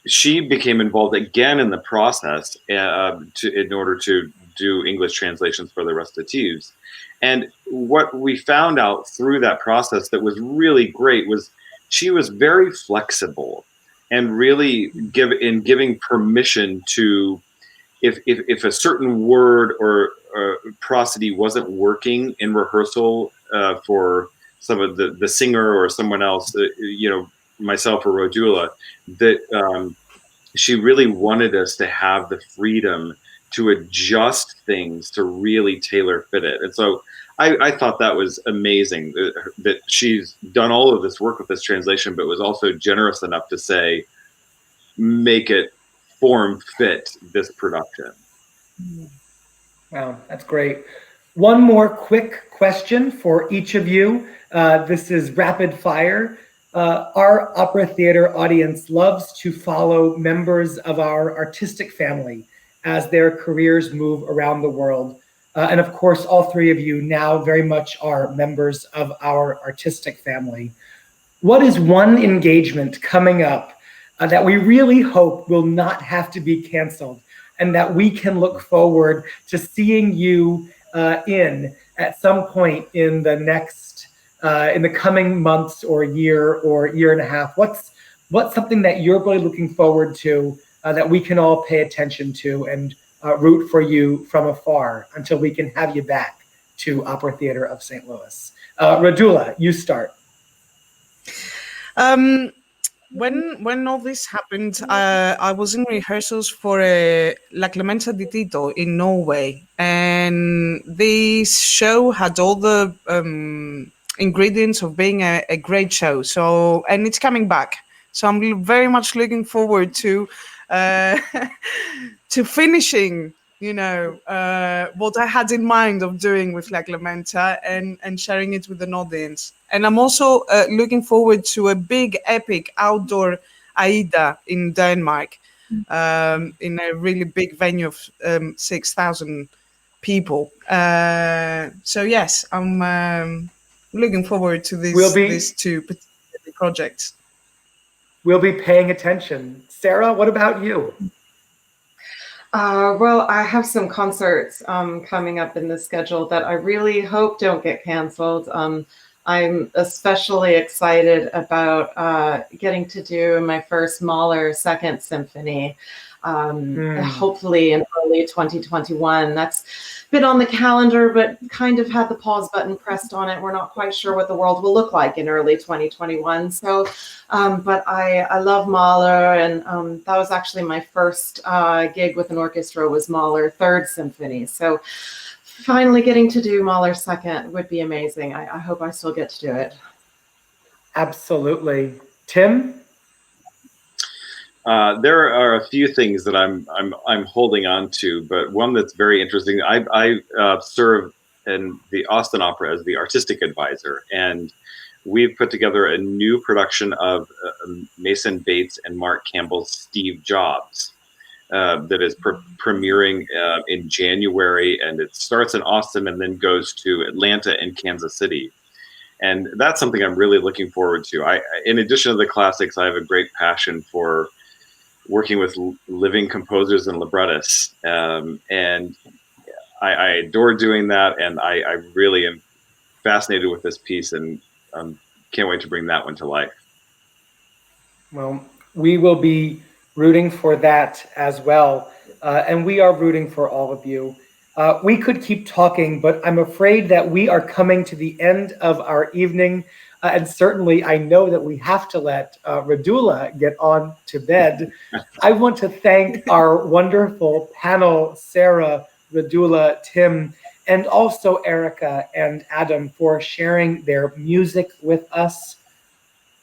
she became involved again in the process in order to do English translations for the recitatives. And what we found out through that process that was really great was she was very flexible and really giving permission to, if a certain word or prosody wasn't working in rehearsal for some of the singer or someone else, you know, myself or Rodula, that she really wanted us to have the freedom to adjust things to really tailor fit it. And so I thought that was amazing that she's done all of this work with this translation, but was also generous enough to say, make it form fit this production. Wow, that's great. One more quick question for each of you. This is rapid fire. Our opera theater audience loves to follow members of our artistic family as their careers move around the world. And of course, all three of you now very much are members of our artistic family. What is one engagement coming up that we really hope will not have to be canceled, and that we can look forward to seeing you in at some point in the next, in the coming months or year and a half? What's something that you're really looking forward to that we can all pay attention to and root for you from afar until we can have you back to Opera Theater of St. Louis? Rodula, you start. When all this happened, I was in rehearsals for La Clemenza di Tito in Norway, and this show had all the ingredients of being a great show. So, and it's coming back. So I'm very much looking forward to to finishing, you know, what I had in mind of doing with La Clemenza and sharing it with an audience. And I'm also looking forward to a big epic outdoor Aida in Denmark, in a really big venue of 6,000 people. So yes, I'm looking forward to these two projects. We'll be paying attention. Sarah, what about you? Well, I have some concerts coming up in the schedule that I really hope don't get canceled. I'm especially excited about getting to do my first Mahler Second Symphony. hopefully in early 2021. That's been on the calendar, but kind of had the pause button pressed on it. We're not quite sure what the world will look like in early 2021. So, but I love Mahler, and that was actually my first gig with an orchestra was Mahler Third Symphony. So finally getting to do Mahler Second would be amazing. I hope I still get to do it. Absolutely. Tim? There are a few things that I'm holding on to, but one that's very interesting. I serve in the Austin Opera as the artistic advisor, and we've put together a new production of Mason Bates and Mark Campbell's Steve Jobs that is premiering in January, and it starts in Austin and then goes to Atlanta and Kansas City. And that's something I'm really looking forward to. In addition to the classics, I have a great passion for working with living composers and librettists, and I adore doing that, and I really am fascinated with this piece, and can't wait to bring that one to life. Well, we will be rooting for that as well, and we are rooting for all of you. We could keep talking, but I'm afraid that we are coming to the end of our evening. And certainly, I know that we have to let Rodula get on to bed. I want to thank our wonderful panel, Sarah, Rodula, Tim, and also Erica and Adam for sharing their music with us.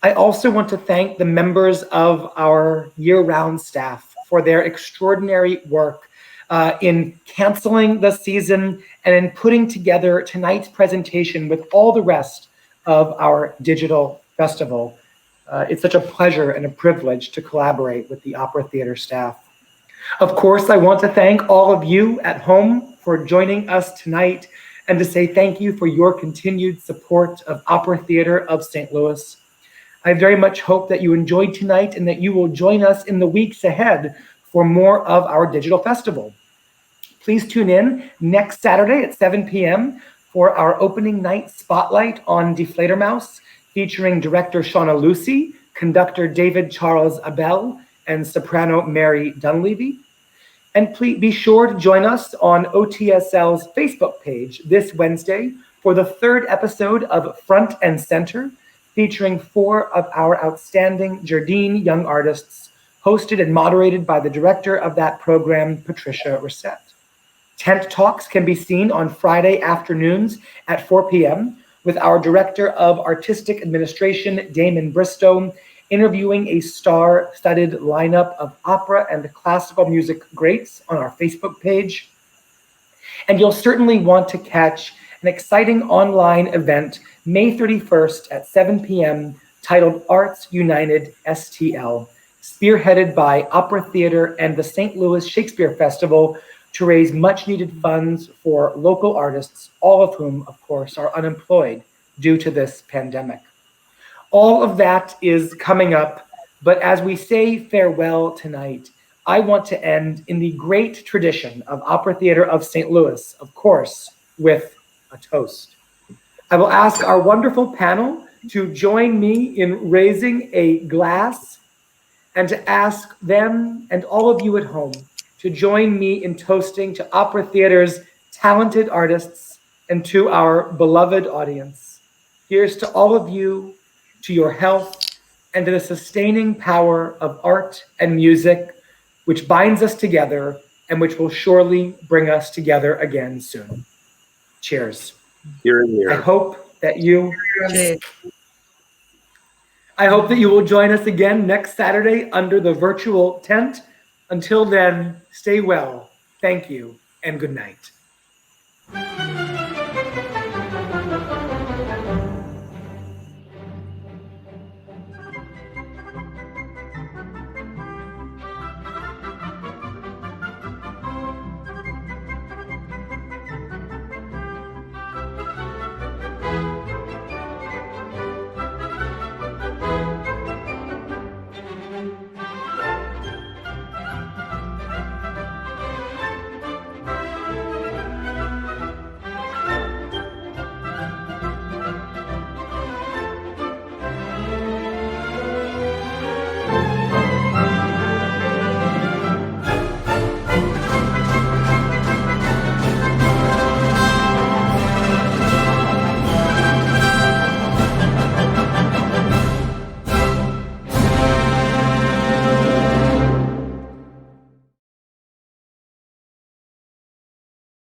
I also want to thank the members of our year-round staff for their extraordinary work in canceling the season and in putting together tonight's presentation with all the rest of our digital festival. It's such a pleasure and a privilege to collaborate with the Opera Theater staff. Of course, I want to thank all of you at home for joining us tonight and to say thank you for your continued support of Opera Theater of St. Louis. I very much hope that you enjoyed tonight and that you will join us in the weeks ahead for more of our digital festival. Please tune in next Saturday at 7 p.m. for our opening night spotlight on Die Fledermaus, featuring director Shauna Lucy, conductor David Charles Abel, and soprano Mary Dunleavy. And please be sure to join us on OTSL's Facebook page this Wednesday for the third episode of Front and Center, featuring 4 of our outstanding Jardine young artists, hosted and moderated by the director of that program, Patricia Reset. Tent Talks can be seen on Friday afternoons at 4 p.m. with our Director of Artistic Administration, Damon Bristow, interviewing a star-studded lineup of opera and classical music greats on our Facebook page. And you'll certainly want to catch an exciting online event May 31st at 7 p.m. titled Arts United STL, spearheaded by Opera Theater and the St. Louis Shakespeare Festival, to raise much-needed funds for local artists, all of whom, of course, are unemployed due to this pandemic. All of that is coming up, but as we say farewell tonight, I want to end in the great tradition of Opera Theater of St. Louis, of course, with a toast. I will ask our wonderful panel to join me in raising a glass and to ask them and all of you at home to join me in toasting to Opera Theater's talented artists and to our beloved audience. Here's to all of you, to your health, and to the sustaining power of art and music, which binds us together and which will surely bring us together again soon. Cheers. Here and here. I hope that you will join us again next Saturday under the virtual tent. Until then, stay well. Thank you and good night.